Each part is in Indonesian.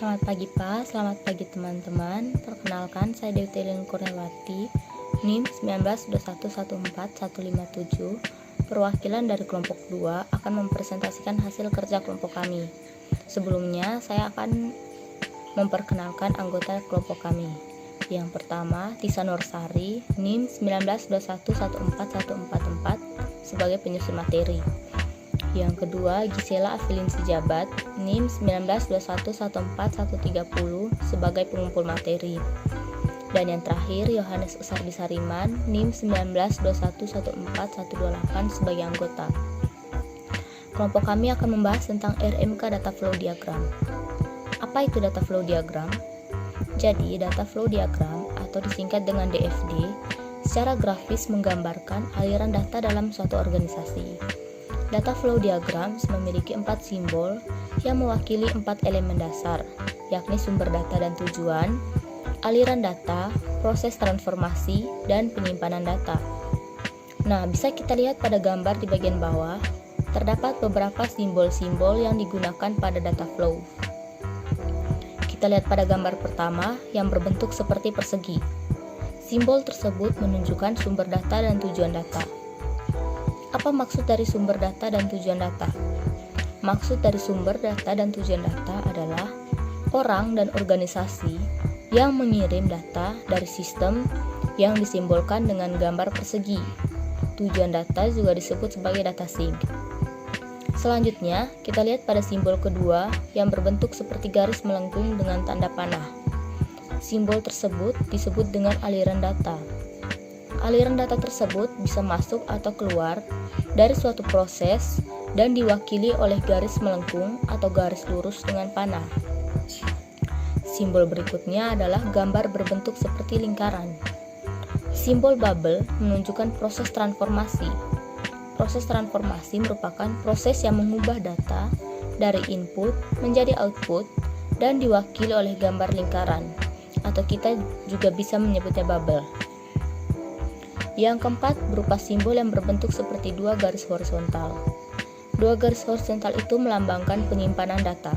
Selamat pagi Pak, selamat pagi teman-teman. Perkenalkan, saya Dewi Telin Kurniawati, NIM 192114157, perwakilan dari kelompok 2 akan mempresentasikan hasil kerja kelompok kami. Sebelumnya, saya akan memperkenalkan anggota kelompok kami. Yang pertama, Tisa Nursari, NIM 192114144 sebagai penyusun materi. Yang kedua, Gisela Afilinsi Jabat, NIM 192114130 sebagai pengumpul materi. Dan yang terakhir, Yohanes Usardi Sariman, NIM 192114128 sebagai anggota. Kelompok kami akan membahas tentang RMK Data Flow Diagram. Apa itu Data Flow Diagram? Jadi, Data Flow Diagram atau disingkat dengan DFD secara grafis menggambarkan aliran data dalam suatu organisasi. Data flow diagram memiliki 4 simbol yang mewakili 4 elemen dasar, yakni sumber data dan tujuan, aliran data, proses transformasi, dan penyimpanan data. Nah, bisa kita lihat pada gambar di bagian bawah, terdapat beberapa simbol-simbol yang digunakan pada data flow. Kita lihat pada gambar pertama yang berbentuk seperti persegi. Simbol tersebut menunjukkan sumber data dan tujuan data. Apa maksud dari sumber data dan tujuan data? Maksud dari sumber data dan tujuan data adalah orang dan organisasi yang mengirim data dari sistem yang disimbolkan dengan gambar persegi. Tujuan data juga disebut sebagai data sink. Selanjutnya, kita lihat pada simbol kedua yang berbentuk seperti garis melengkung dengan tanda panah. Simbol tersebut disebut dengan aliran data. Aliran data tersebut bisa masuk atau keluar dari suatu proses dan diwakili oleh garis melengkung atau garis lurus dengan panah. Simbol berikutnya adalah gambar berbentuk seperti lingkaran. Simbol bubble menunjukkan proses transformasi. Proses transformasi merupakan proses yang mengubah data dari input menjadi output dan diwakili oleh gambar lingkaran, atau kita juga bisa menyebutnya bubble. Yang keempat berupa simbol yang berbentuk seperti dua garis horizontal. Dua garis horizontal itu melambangkan penyimpanan data.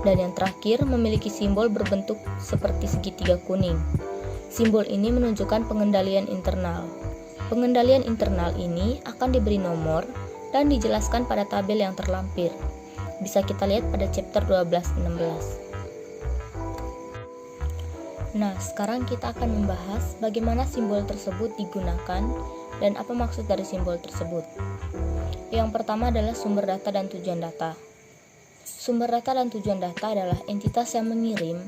Dan yang terakhir memiliki simbol berbentuk seperti segitiga kuning. Simbol ini menunjukkan pengendalian internal. Pengendalian internal ini akan diberi nomor dan dijelaskan pada tabel yang terlampir. Bisa kita lihat pada chapter 12-16. Nah, sekarang kita akan membahas bagaimana simbol tersebut digunakan dan apa maksud dari simbol tersebut. Yang pertama adalah sumber data dan tujuan data. Sumber data dan tujuan data adalah entitas yang mengirim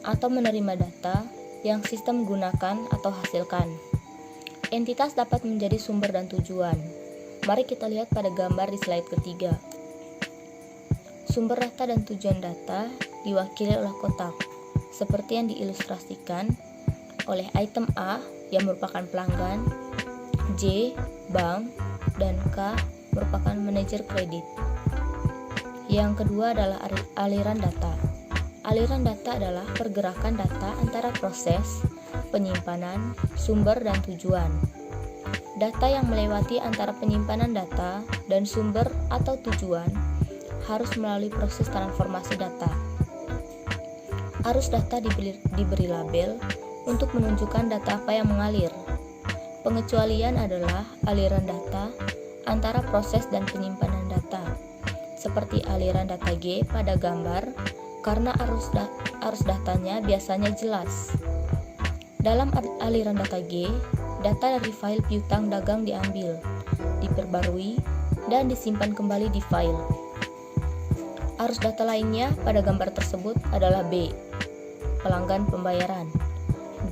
atau menerima data yang sistem gunakan atau hasilkan. Entitas dapat menjadi sumber dan tujuan. Mari kita lihat pada gambar di slide ketiga. Sumber data dan tujuan data diwakili oleh kotak, seperti yang diilustrasikan oleh item A yang merupakan pelanggan, J, bank, dan K merupakan manajer kredit. Yang kedua adalah aliran data. Aliran data adalah pergerakan data antara proses, penyimpanan, sumber, dan tujuan. Data yang melewati antara penyimpanan data dan sumber atau tujuan harus melalui proses transformasi data. Arus data diberi label untuk menunjukkan data apa yang mengalir. Pengecualian adalah aliran data antara proses dan penyimpanan data, seperti aliran data G pada gambar, karena arus datanya biasanya jelas. Dalam aliran data G, data dari file piutang dagang diambil, diperbarui, dan disimpan kembali di file. Arus data lainnya pada gambar tersebut adalah B, pelanggan pembayaran,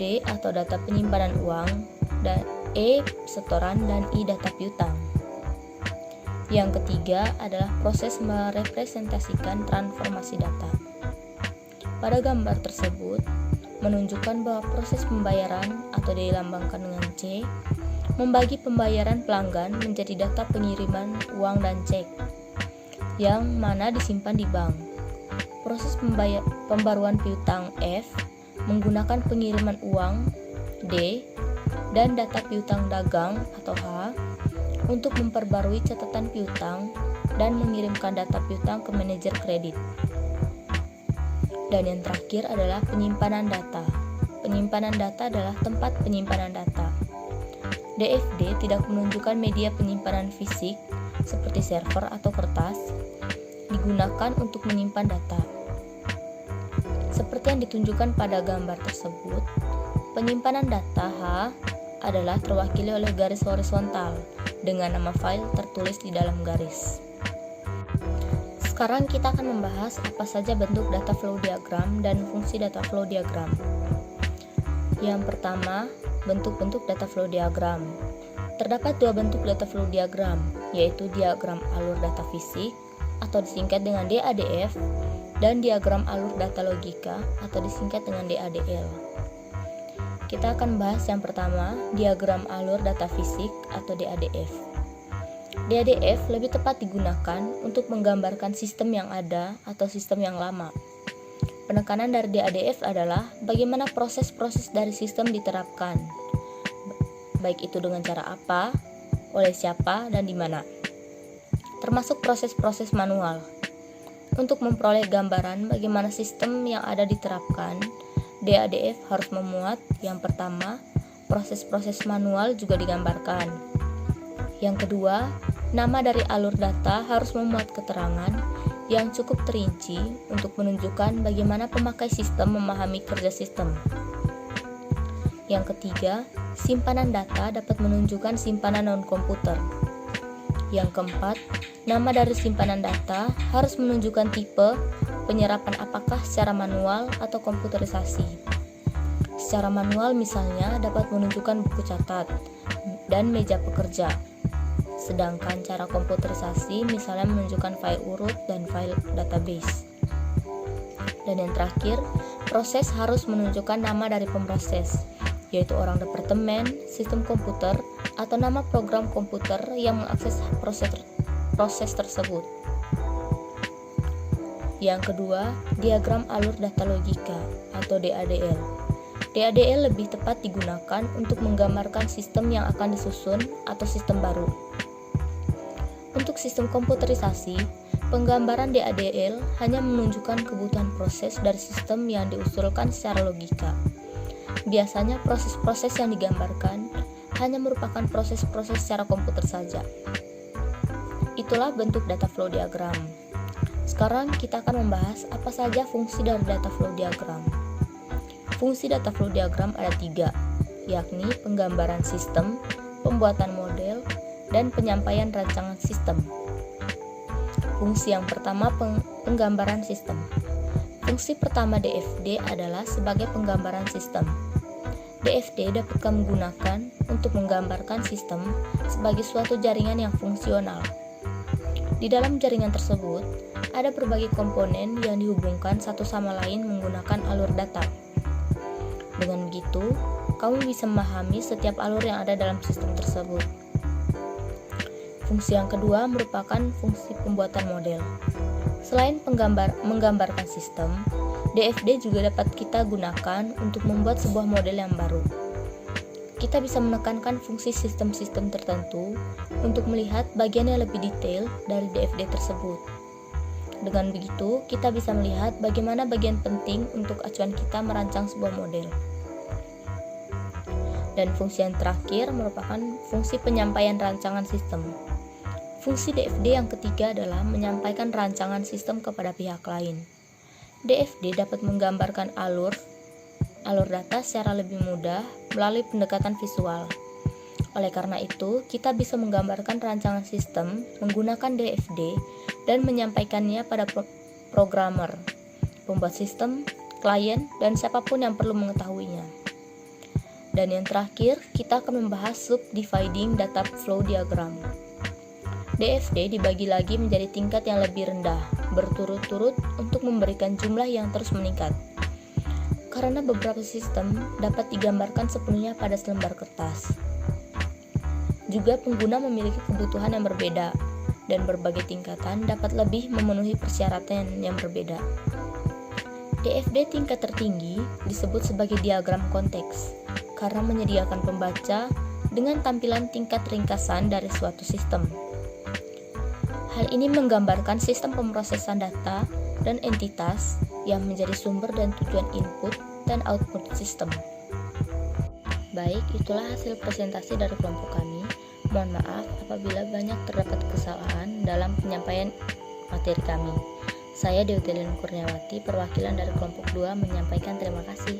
D atau data penyimpanan uang, dan E setoran, dan I data piutang. Yang ketiga adalah proses merepresentasikan transformasi data. Pada gambar tersebut menunjukkan bahwa proses pembayaran atau dilambangkan dengan C membagi pembayaran pelanggan menjadi data pengiriman uang dan cek yang mana disimpan di bank. Proses pembaruan piutang F menggunakan pengiriman uang D dan data piutang dagang atau H untuk memperbarui catatan piutang dan mengirimkan data piutang ke manajer kredit. Dan yang terakhir adalah penyimpanan data. Penyimpanan data adalah tempat penyimpanan data. DFD tidak menunjukkan media penyimpanan fisik seperti server atau kertas digunakan untuk menyimpan data. Seperti yang ditunjukkan pada gambar tersebut, penyimpanan data H adalah terwakili oleh garis horizontal dengan nama file tertulis di dalam garis. Sekarang kita akan membahas apa saja bentuk data flow diagram dan fungsi data flow diagram. Yang pertama, bentuk-bentuk data flow diagram. Terdapat dua bentuk data flow diagram, yaitu diagram alur data fisik atau disingkat dengan DADF dan diagram alur data logika atau disingkat dengan DADL. Kita akan bahas yang pertama, diagram alur data fisik atau DADF. DADF lebih tepat digunakan untuk menggambarkan sistem yang ada atau sistem yang lama. Penekanan dari DADF adalah bagaimana proses-proses dari sistem diterapkan, baik itu dengan cara apa, oleh siapa, dan di mana. Termasuk proses-proses manual. Untuk memperoleh gambaran bagaimana sistem yang ada diterapkan, DADF harus memuat yang pertama, proses-proses manual juga digambarkan. Yang kedua, nama dari alur data harus memuat keterangan yang cukup terinci untuk menunjukkan bagaimana pemakai sistem memahami kerja sistem. Yang ketiga, simpanan data dapat menunjukkan simpanan non-komputer. Yang keempat, nama dari simpanan data harus menunjukkan tipe penyerapan apakah secara manual atau komputerisasi. Secara manual misalnya dapat menunjukkan buku catat dan meja pekerja. Sedangkan cara komputerisasi misalnya menunjukkan file urut dan file database. Dan yang terakhir, proses harus menunjukkan nama dari pemroses, yaitu orang departemen, sistem komputer, atau nama program komputer yang mengakses proses tersebut. Yang kedua, diagram alur data logika atau DADL. DADL lebih tepat digunakan untuk menggambarkan sistem yang akan disusun atau sistem baru. Untuk sistem komputerisasi, penggambaran DADL hanya menunjukkan kebutuhan proses dari sistem yang diusulkan secara logika. Biasanya proses-proses yang digambarkan hanya merupakan proses-proses secara komputer saja. Itulah bentuk data flow diagram. Sekarang kita akan membahas apa saja fungsi dari data flow diagram. Fungsi data flow diagram ada 3, yakni penggambaran sistem, pembuatan model, dan penyampaian rancangan sistem. Fungsi yang pertama, penggambaran sistem. Fungsi pertama DFD adalah sebagai penggambaran sistem. DFD dapat kami gunakan untuk menggambarkan sistem sebagai suatu jaringan yang fungsional. Di dalam jaringan tersebut, ada berbagai komponen yang dihubungkan satu sama lain menggunakan alur data. Dengan begitu, kamu bisa memahami setiap alur yang ada dalam sistem tersebut. Fungsi yang kedua merupakan fungsi pembuatan model. Selain menggambarkan sistem, DFD juga dapat kita gunakan untuk membuat sebuah model yang baru. Kita bisa menekankan fungsi sistem-sistem tertentu untuk melihat bagian yang lebih detail dari DFD tersebut. Dengan begitu, kita bisa melihat bagaimana bagian penting untuk acuan kita merancang sebuah model. Dan fungsi yang terakhir merupakan fungsi penyampaian rancangan sistem. Fungsi DFD yang ketiga adalah menyampaikan rancangan sistem kepada pihak lain. DFD dapat menggambarkan alur data secara lebih mudah melalui pendekatan visual. Oleh karena itu, kita bisa menggambarkan rancangan sistem menggunakan DFD dan menyampaikannya pada programmer, pembuat sistem, klien, dan siapapun yang perlu mengetahuinya. Dan yang terakhir, kita akan membahas subdividing data flow diagram. DFD dibagi lagi menjadi tingkat yang lebih rendah, berturut-turut untuk memberikan jumlah yang terus meningkat. Karena beberapa sistem dapat digambarkan sepenuhnya pada selembar kertas. Juga pengguna memiliki kebutuhan yang berbeda, dan berbagai tingkatan dapat lebih memenuhi persyaratan yang berbeda. DFD tingkat tertinggi disebut sebagai diagram konteks, karena menyediakan pembaca dengan tampilan tingkat ringkasan dari suatu sistem. Hal ini menggambarkan sistem pemrosesan data dan entitas yang menjadi sumber dan tujuan input dan output sistem. Baik, itulah hasil presentasi dari kelompok kami. Mohon maaf apabila banyak terdapat kesalahan dalam penyampaian materi kami. Saya Dewi Kurniawati, perwakilan dari kelompok 2 menyampaikan terima kasih.